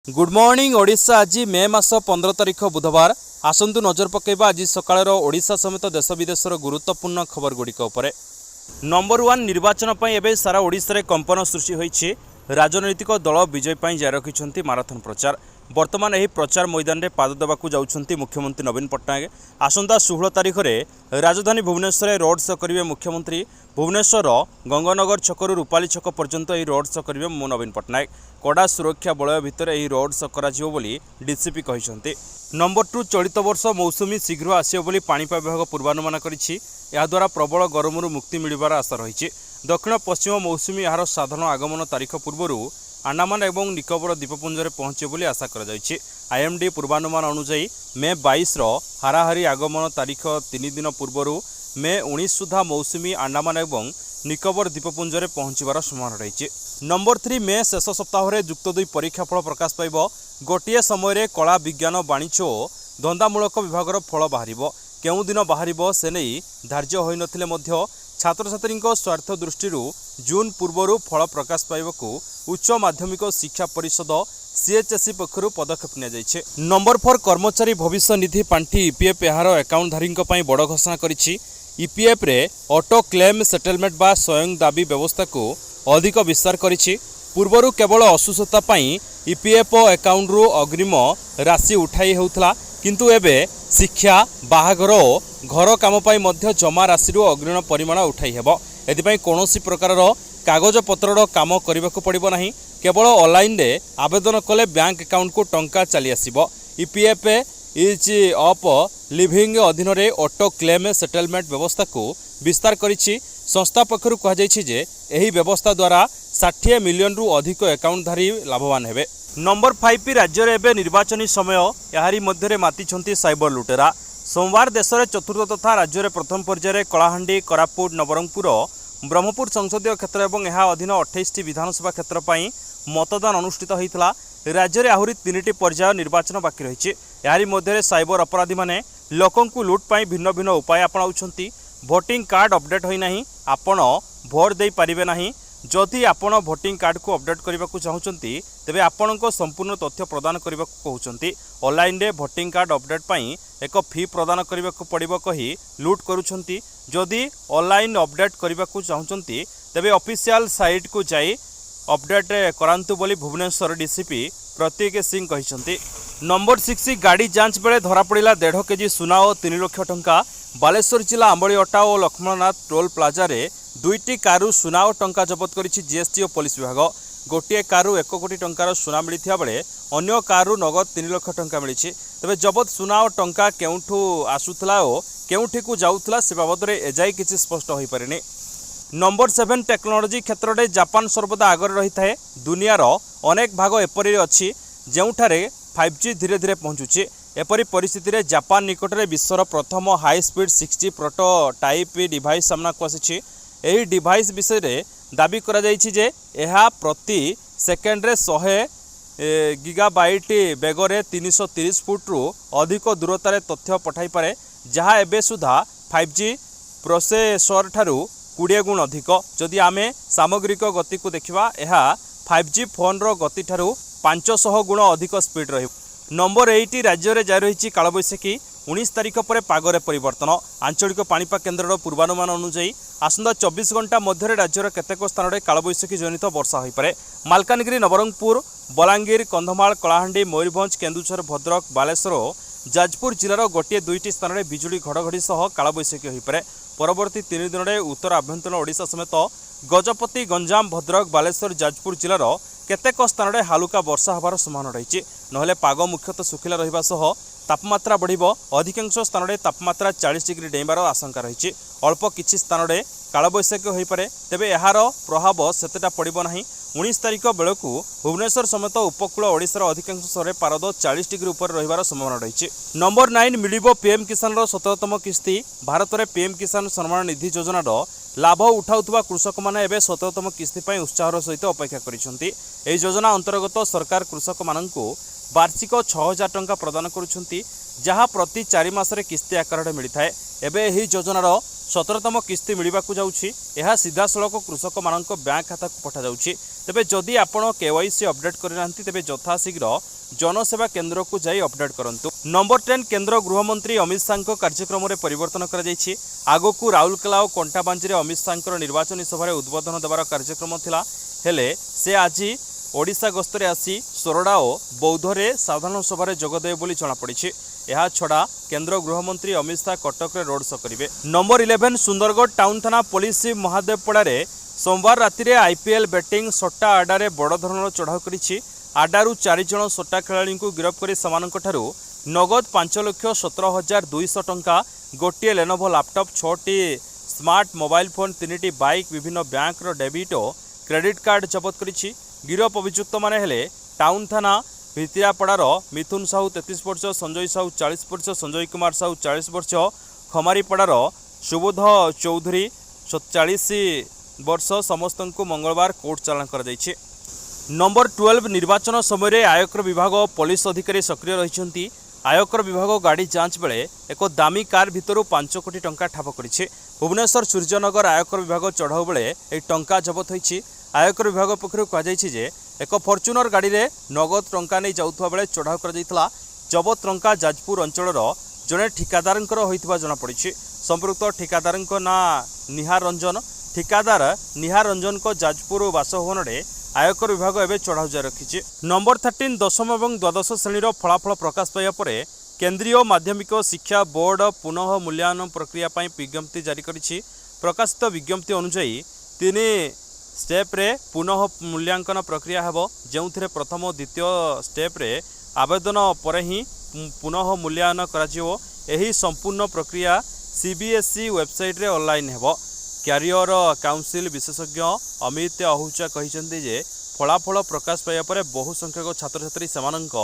Good morning Odisha. आज मे मास 15 तारिख बुधवार। आसंतु नजर पकेबा आज सकाळर ओडिशा समेत देश विदेशर गुरुत्वपूर्ण खबर गुड़िक उपरे। नंबर 1 निर्वाचन पई एबे सारा ओडिशा रे कंपन सृष्टि होईछि। राजनैतिक दल विजय पई जारी रखिछन्ति माराथन प्रचार। वर्तमान एही प्रचार मैदान रे पाद देबाकू जाउछन्ति मुख्यमंत्री नवीन पट्टनायक। आसंता 16 तारिख रे राजधानी भुवनेश्वर रे रोड शो करिवे मुख्यमंत्री। भुवनेश्वर गंगानगर छकरू रूपाली छक पर्यंत एही रोड शो करिवे नवीन पट्टनायक। कड़ा सुरक्षा बलय भितर एही रोड शो कराजियो बोली डीसीपी कहिसन्ति। नंबर 2 चलित वर्ष मौसुमी शीघ्र आसियो बोली पाणीपाग विभाग पूर्वानुमान करिछि। या द्वारा प्रबल गरमरू मुक्ति मिलिबार आशा रहिछि। दक्षिण पश्चिम मौसुमी यार साधारण आगमन तारीख पूर्व आंडामान एवं निकोबर द्वीपपुंज पहुंचे बोली आशा कर। आईएमडी पूर्वानुमान अनुଯାयी मे 22 हाराहारी आगमन तारीख 3 दिन पूर्व मे 19 सुधा मौसुमी आंडामान एवं निकोबर द्वीपपुंज पहुंचबार संभावना रही। नंबर 3 मे शेष सप्ताह में युक्त 2 परीक्षाफल प्रकाश पाइब। गोटे समय कला विज्ञान वाणिज्य और धंदामूलक विभाग फल बाहर केउ दिन बाहर से नहीं धार्य हो नथिले मध्य छात्र छात्री स्वार्थ दृष्टि जून पूर्व फल प्रकाश पाइबा उच्च माध्यमिक शिक्षा परिषद सीएचएससी पक्षर पदक्षेप नियाଯାଇଛି। नंबर 4 कर्मचारी भविष्य निधि पांठी ईपीएफ यार अकाउंटधारी बड़ घोषणा करिछि। ईपीएफ रे ऑटो क्लेम सेटलमेंट बा स्वयं दाबी व्यवस्था को अधिक विस्तार करिछि। पूर्वर केवल असुस्थता पाई ईपीएफ अकाउंट रु अग्रिम राशि उठाई हेउथला, किंतु एबे शिक्षा बाहागर और घर काम पाई मध्य जमा राशि अग्रिम परिमाण उठाई हेबो। एथिपाई कोनोसी प्रकार कागज पत्रर काम करबाकू पड़िबो नाही। केवल ऑनलाइन रे आवेदन कले बैंक अकाउंट को टंका चली आसीबो। ईपीएफ इज ऑफ लिविंग अधीन रे ऑटो क्लेम सेटलमेंट व्यवस्था को विस्तार करिछि। संस्था पक्षरु कहा जायछि जे एही व्यवस्था द्वारा 60 मिलियन रु अधिक अकाउंटधारी लाभवान हेबे। नंबर 5 राज्य रे एबे निर्वाचनी समय याहारी मध्य रे मातिछन्ति साइबर लुटेरा। सोमवार देश में चतुर्थ तथा राज्य में प्रथम पर्यायर कलाहांडी कोरापुट नवरंगपुर ब्रह्मपुर संसदीय क्षेत्र और यह अधीन 28 विधानसभा क्षेत्र पर मतदान अनुष्ठित होता। राज्य में आहरी 3टी पर्याय निर्वाचन बाकी रही। यारी मध्य साइबर अपराधी माने लोकंकु लुट पाई भिन्न भिन्न उपाय अपनाउछन्ति। भोटिंग कार्ड अपडेट होई नाही, आपण भोट दे पारिबे नाही। जदि आपण भोटिंग कार्ड को अपडेट करने को चाहते तेबे आपणको संपूर्ण तथ्य प्रदान करने को कहते। ऑनलाइन रे भोटिंग कार्ड अपडेट पाई एक फी प्रदान करने को पड़िबो कही लुट करुछन्ति। जदि ऑनलाइन अपडेट करने को चाहते तेबे ऑफिशियल साइट को जाई अपडेट करांतु बोली भुवनेश्वर डीसीपी प्रतीक सिंह कहिसन्ति। नंबर 6 गाड़ी जांच बेले धरा पड़ा 1.5 केजी सुना और 3 लाख टंका। बालेश्वर जिला आंबली अटा और लक्ष्मणनाथ टोल प्लाजा रे 2टी कारु सुना और टंका जबत करिछि जीएसटी और पुलिस विभाग। गोटे कारु 1 कोटी टंकार सुना मिलिथिया बेले अन्य कारु नगद 3 लाख टंका मिलिछि। तबे जबत सुना और टंका केउठु आसुथला और केउठी को जाउथला से बाबद रे एजाई किछि स्पष्ट होई परिनी। नंबर 7 टेक्नोलोजी क्षेत्र में जापान सर्वदा आगर रही है। दुनियार अनेक भाग एपरी अछि जेउठारे 5G धीरे धीरे पहुँचुछि। एपरी परिस्थिति रे जापान निकट में विश्वर प्रथम high speed 6G prototype device सामना को आसी। एही डिवाइस विषय रे दाबी करा जायछि जे एहा प्रति सेकेंड रे 100 गीगाबाइट बेगरे 330 फुट रु अधिक दूरतार तथ्य पठाई पारे, जहाँ एबे सुधा 5G प्रोसेसर ठारू 20 गुण अधिक। जदि आमे सामग्रिक गति को देखिबा एहा 5G फोन रो गति ठारू 500 गुण अधिक स्पीड रही। नंबर 8 राज्य में जारी रही कालबैशाखी। 19 तारिख पर पागरे परिवर्तन। आंचलिक पाणीपाग केन्द्र पूर्वानुमान अनुଯାयी आसंता 24 घंटा मध्य राज्यर केतेक स्थान में कालबैशाखी जनित वर्षा होईपारे। मालकानगिरी नवरंगपुर बलांगीर कंधमाल कलाहांडी मयूरभंज केन्दुझर भद्रक बालेश्वर जाजपुर जिलार गोटे 2टी स्थान में बिजुली घड़घड़ी सह कालबैशाखी होईपारे। परवर्ती 3 दिन में उत्तर आभ्यंतर ओडिशा समेत गजपति गंजाम भद्रक बालेश्वर जाजपुर जिलार केतेक स्थान में हालुका वर्षा होबार संभावना रही। नहले पाग मुख्यतः सुखिला रहिबा सह तापमात्रा बढ़िबो। अधिकांश स्थान में तापमात्रा 40 डिग्री डेइबार आशंका रही। अल्प किछि स्थान में कालबैशाखी होईपारे, तेबे एहार प्रभाव सेतेटा पड़िबो नाही। 19 तारिख बेलकू भुवनेश्वर समेत उपकूल ओडिशार अधिकांश स्थान पारद 40 डिग्री उपर रहिबार संभावना रही। नंबर 9 मिलिबो पीएम किसान 17तम किस्ती। भारत में पीएम किसान सम्मान निधि योजनार लाभ उठाउथुवा कृषक माने एबे 17तम किस्ती पई उत्साहर सहित अपेक्षा करिसंती। एही योजना अंतर्गत सरकार कृषक माननकु वार्षिक 6000 टंका प्रदान करुछंती, जहाँ प्रति 4 मासरे किस्ती आकार मिलता है। एबे एही योजनार 17तम किस्ती मिलवाक जाऊँगी यह सीधा सड़क कृषक मान बैंक खाता को पठा जाऊँगी। तेबे जदि आपण KYC अपडेट करना तेबे यथाशीघ्र जनसेवा केन्द्र को जाई अपडेट करंतु। नंबर 10 केंद्र गृहमंत्री अमित शाह कार्यक्रम में परिवर्तन कर आगकू राउरकेला और कंटाबांजी अमित शाह निर्वाचन सभा उद्बोधन देवार कार्यक्रम थिला हेले से आज ओडिशा गस्तरे आसी सोरडा और बौद्धरे साधारण सभा जोगदेवे बोली जଣାपड़ी। यह छड़ा केंद्र गृहमंत्री अमित शाह कटक रे रोड शो करेंगे। नंबर 11 सुंदरगढ़ टाउन थाना पुलिस महादेवपड़े सोमवार राति रे IPL बैटिंग सट्टा आडारे बड़ धरण चढ़ाऊ करिछि। आडारू 4 जण सट्टा खेलाड़ी को गिरफ्त कर समानंकठारू नगद 5,17,200 टंका, गोटे लेनोवो लैपटॉप, 6टी स्मार्ट मोबाइल फोन, 3टी बाइक, विभिन्न बैंक रो डेबिट और क्रेडिट कार्ड जबत करिछि। गिरफ अभियुक्त माने हेले टाउन थाना भितिरापड़ार मिथुन साहू 33 वर्ष, संजय साहू 40 वर्ष, संजय कुमार साहू 40 वर्ष, खमारीपड़ार सुबोध चौधरी 40 वर्ष समस्त को मंगलवार कोर्ट चालान कर जाइछि। नंबर 12 निर्वाचन समय आयकर विभाग पुलिस अधिकारी सक्रिय रही। आयकर विभाग गाड़ी जांच बेले एक दामी कार भितर 5 कोटी टंका ठाब करिछि। भुवनेश्वर सूर्यनगर आयकर विभाग चढ़ाऊ बेले एक टंका जबत होइछि। आयकर विभाग पक्षरु कहुछि जे एक फॉर्च्यूनर गाड़ी रे नगद टंका नहीं जाउथवा बेले चढ़ाऊ कर जाइतला। जबत टंका जाजपुर अंचलर जड़े ठिकादारंकर होइतबा जଣା पड़िछि। संपृक्त ठिकादारंक ना निहार रंजन। ठिकादार निहार रंजन को जाजपुर बासभवन में आयकर विभाग एवं चढ़ाऊ जारी रखी। नंबर 13 दशम और द्वादश श्रेणीर फलाफल प्रकाश पाइबा पर केंद्रीय माध्यमिक शिक्षा बोर्ड पुनः मूल्यांकन प्रक्रिया पर विज्ञप्ति जारी करिछि। प्रकाशित विज्ञप्ति अनुसार 3 स्टेप्रे पुनः मूल्यांकन प्रक्रिया हेब, जो प्रथम और द्वितीय स्टेप्रे आवेदन पर ही पुनः मूल्यांकन कराजिवो। एही संपूर्ण प्रक्रिया CBSE वेबसाइट रे ऑनलाइन हेब। क्यारियर काउंसिल विशेषज्ञ अमित आहूजा कहते जे फलाफल प्रकाश पाइबा पर बहु संख्यक छात्र छात्री सेमानंक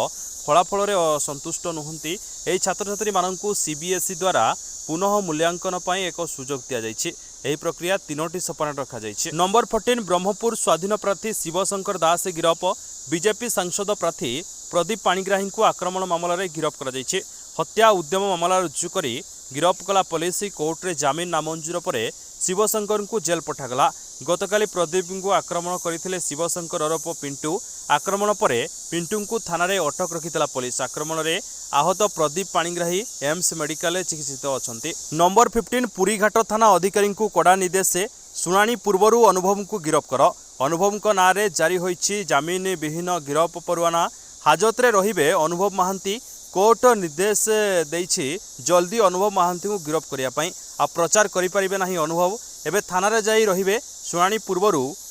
फलाफल रे असंतुष्ट नुहंती। एही छात्र छात्री माननकु CBSE द्वारा पुनः मूल्यांकन पाई एक सुजोग दिया जायछि। एही प्रक्रिया 3टी सोपान रखा जायछि। नंबर 14 ब्रह्मपुर स्वाधीन प्रार्थी शिवशंकर दास गिरफ। बीजेपी सांसद प्रार्थी प्रदीप पाणिग्राही को आक्रमण मामलें गिरफ कर जायछि। हत्या उद्यम मामला रुजु करी गिरफ कला पुलिस कोर्ट रे जामिन नामंजूर पर शिवशंकर को जेल पठागला। गतकाली प्रदीप को आक्रमण करथिले शिवशंकर ओरफ पिंटू। आक्रमण पर पिंटू को थाना रे अटक रखितला पुलिस। आक्रमण रे आहत प्रदीप पाणिग्राही एम्स मेडिकल चिकित्सित अछंती। नंबर 15 पुरीघाट थाना अधिकारी को कड़ा निर्देश से शुणाणी पूर्व अनुभव को गिरफ कर। अनुभव को नाँ रे जारी होइछि जामिन विहीन गिरफ परवाना। हाजत रे रहिबे अनुभव महांती। कोर्ट निर्देश देइछि जल्दी अनुभव महांती को गिरफ करिया पई। आ प्रचार करि परिबे नाही अनुभव एबे थाना रे जाई रहिबे। शुणाणी पूर्व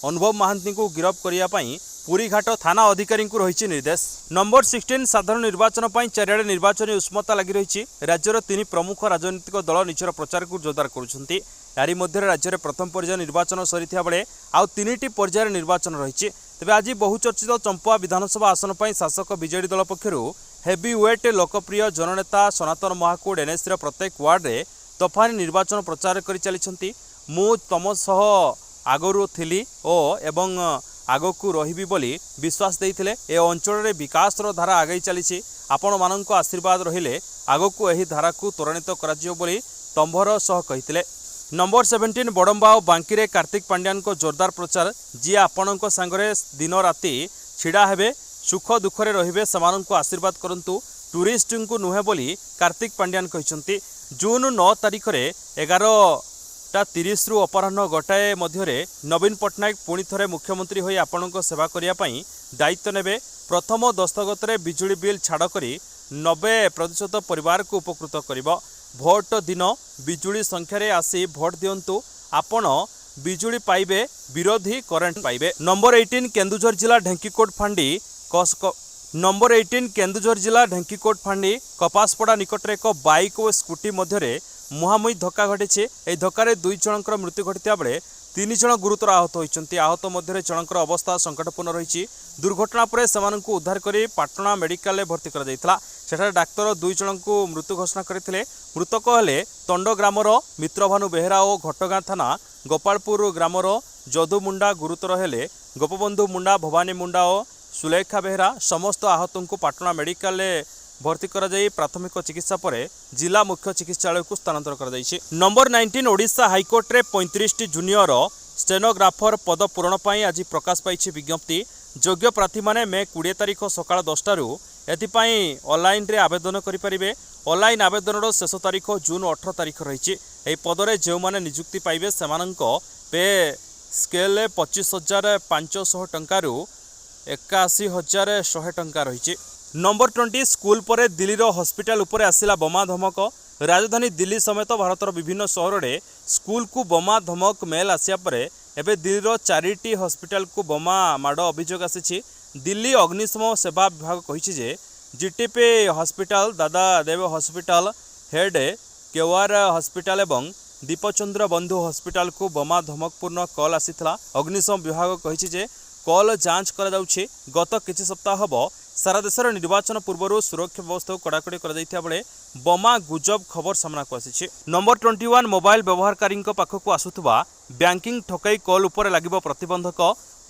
अनुभव महांती को गिरफ करिया पई पुरीघाट थाना अधिकारी को रही निर्देश। नंबर 16 साधारण निर्वाचन पर चारिआडे निर्वाचन उष्मता लगी रही। राज्यर 3 प्रमुख राजनीतिक दल निजर प्रचार को जोरदार करुछंती। यारी मध्य राज्य में प्रथम पर्याय निर्वाचन सरीथिया बेले आउ 3टी पर्यायर निर्वाचन रही। तेबे आज बहुचर्चित चंपुआ विधानसभा आसन पर शासक बीजेडी दल पक्षरु हेवीवेट लोकप्रिय जननेता सनातन महाकूड NSC प्रत्येक वार्ड रे तोफानी निर्वाचन प्रचार कर चली। मु तम सह आगरू थिली एवं आगकू रहिबी बोली विश्वास देइथिले। ए अंचल रे विकास रो धारा आगई चली। आपण मानक आशीर्वाद रहिले आगकू एही धारा को त्वरान्वित कराजियो बोली तंभर सह कहिथिले। नंबर 17 बड़म्बा और बांकी रे कार्तिक पांड्यान को जोरदार प्रचार। जी आपणक सांगरे दिन राति छिड़ा हेबे, सुख दुखरे रहिबे, समानक आशीर्वाद करंतु, टूरिस्ट को नुहे बोली कार्तिक पांड्यान कहिसंती। जून 9 तारिख रे 11:30 रु अपराह्न गोटाए मध्य नवीन पट्टनायक पुणी थे मुख्यमंत्री होई आपणक सेवा करिया पई दायित्व नेबे। प्रथम दस्तखत रे बिजुली बिल छाड़ करी 90% परिवार को उपकृत करिबो। भोट दिन बिजुली संख्या रे आसी भोट दियंतु, आपण बिजुली पाइबे, विरोधी करेंट पाइबे। नंबर 18 केन्दुझर जिला ढेंकीकोट फांडी नंबर 18 केन्दुझर जिला ढेंकीकोट फांडी कपासपड़ा निकट एक बाइक और स्कूटी मध्य मुहांमुही धक्का घटी। यह धक्के 2 जनकर मृत्यु घटिया बेले 3 जन गुरुतर आहत होती। आहत मध्य जनकर अवस्था संकटपूर्ण रही। दुर्घटना पर से उद्धार कर पाटना मेडिकल भर्ती कर डाक्तर 2 जन को मृत्यु घोषणा करते। मृतक हेले तंड ग्रामर मित्रभानु बेहेरा और घटगाँ थाना गोपालपुर ग्रामर जदू मुंडा। गुरुतर हेले गोपबंधु मुंडा, भवानी मुंडा और सुलेखा बेहेरा। समस्त आहत को पाटना मेडिकल भर्ती करा जाई प्राथमिक चिकित्सा पर जिला मुख्य चिकित्सालय को स्थानांतर करा जायछि। नंबर 19 ओडिशा हाईकोर्ट रे 35 जूनियर स्टेनोग्राफर पद पूरण पर आज प्रकाश पाई विज्ञप्ति। योग्य प्रार्थी माने मे 20 तारिख सकाळ 10 टारू एथिपाई ऑनलाइन रे आवेदन करि परिबे। ऑनलाइन आवेदन शेष तारिख जून 18 तारिख रही। यह पदरे जो माने नियुक्ति पाइबे सेमानंको पे स्केल 25,500 टंकारु 81,100 टंका रही। नंबर 20 स्कूल पर दिल्ली हॉस्पिटल उपरे आसिला बोमा धमक। राजधानी दिल्ली समेत भारतर विभिन्न सहर में स्कूल को बोमा धमक मेल आसिया परे एबे दिल्लीर 4टी हॉस्पिटल को बोमा माड़ अभियोग आसी। दिल्ली अग्निशम सेवा विभाग कही जे जीटीपी हॉस्पिटल, दादा देव हॉस्पिटल, हेड केवार हॉस्पिटल एवं दीपचंद्र बंधु हॉस्पिटल को बोमा धमकपूर्ण कॉल आसीथिला। अग्निशम विभाग कही जे कॉल जांच करा जाउछि। गत किछि सप्ताह हबो सारा देशर निर्वाचन पूर्व सुरक्षा व्यवस्था को कड़ाकड़ी कर बेले बोमा गुजब खबर सामना को आसी। नंबर 21 मोबाइल व्यवहारकारी पाखक आसुवा बैंकिंग ठकई कॉल उपर लागिबो प्रतिबंधक।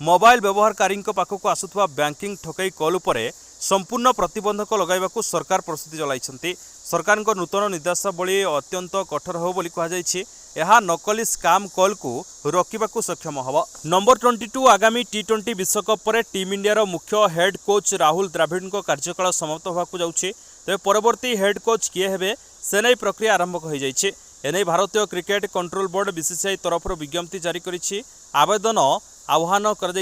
मोबाइल व्यवहारकारी पाखक आसुवा बैंकिंग ठकई कॉल उपर संपूर्ण प्रतिबंधक लगाइबाकू सरकार प्रस्तुति चलाइछन्ति। सरकार नूतन निर्देशावली अत्यंत कठोर हो बोली कहुଯାଇଛି। यह नकली स्काम कॉल को रोकबाकू सक्षम हब। नंबर 22 आगामी T20 विश्वकप पर टीम इंडिया मुख्य हेड कोच राहुल द्रविड़ कार्यकाल समाप्त होगाकू जाउछि। तेज परवर्ती हेड कोच किए हेबे से नहीं प्रक्रिया आरंभ हो जाइए। एने भारतीय क्रिकेट कंट्रोल बोर्ड बीसीसीआई तरफ विज्ञप्ति जारी करिछि। आवेदन आह्वान कर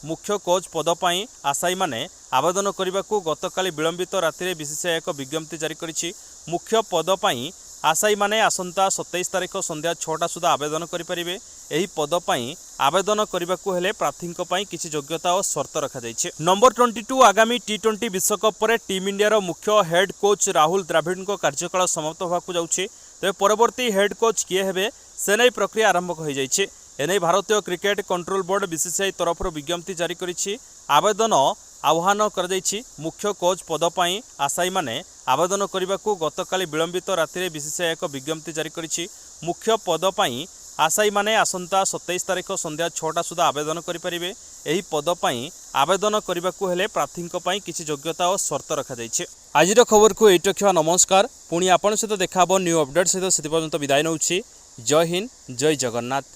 मुख्य कोच पद पर आशायी माने आवेदन करने को गतकाली विलंबित राति बीसीसीआई एक विज्ञप्ति जारी करिछि। मुख्य पद पर आशायी माने आसंता 27 तारिख संध्या 6टा सुधा आवेदन करें। यही पद पर आवेदन करने को हेले प्रार्थी किसी योग्यता और शर्त रखा जाइए। नंबर 22 आगामी T20 विश्वकप पर टीम इंडिया मुख्य हेड कोच राहुल द्रविड़ कार्यकाल समाप्त होगाकू जाउछि। तेज परवर्ती हेड कोच किए हेबे से नहीं प्रक्रिया आरंभ हो जाइए। एने भारतीय क्रिकेट कंट्रोल बोर्ड बीसीसीआई तरफ विज्ञप्ति जारी करिछि। आवेदन आह्वान कर मुख्य कोच पद पर आशायी माने आवेदन करने को गतकाली विलंबित राति बीसीसीआई एक विज्ञप्ति जारी करिछि। मुख्य पद पर आशायी माने आसंता 27 तारिख संध्या 6टा सुधा आवेदन करें। यही पद पर आवेदन करने को हेले प्रार्थी किसी योग्यता और शर्त रखा जाइए। आज खबर को ये रखा। नमस्कार। पुणी आपण सहित देखा न्यू अपडेट सहित से पर्यंत विदाय नौछि। जय हिंद, जय जगन्नाथ।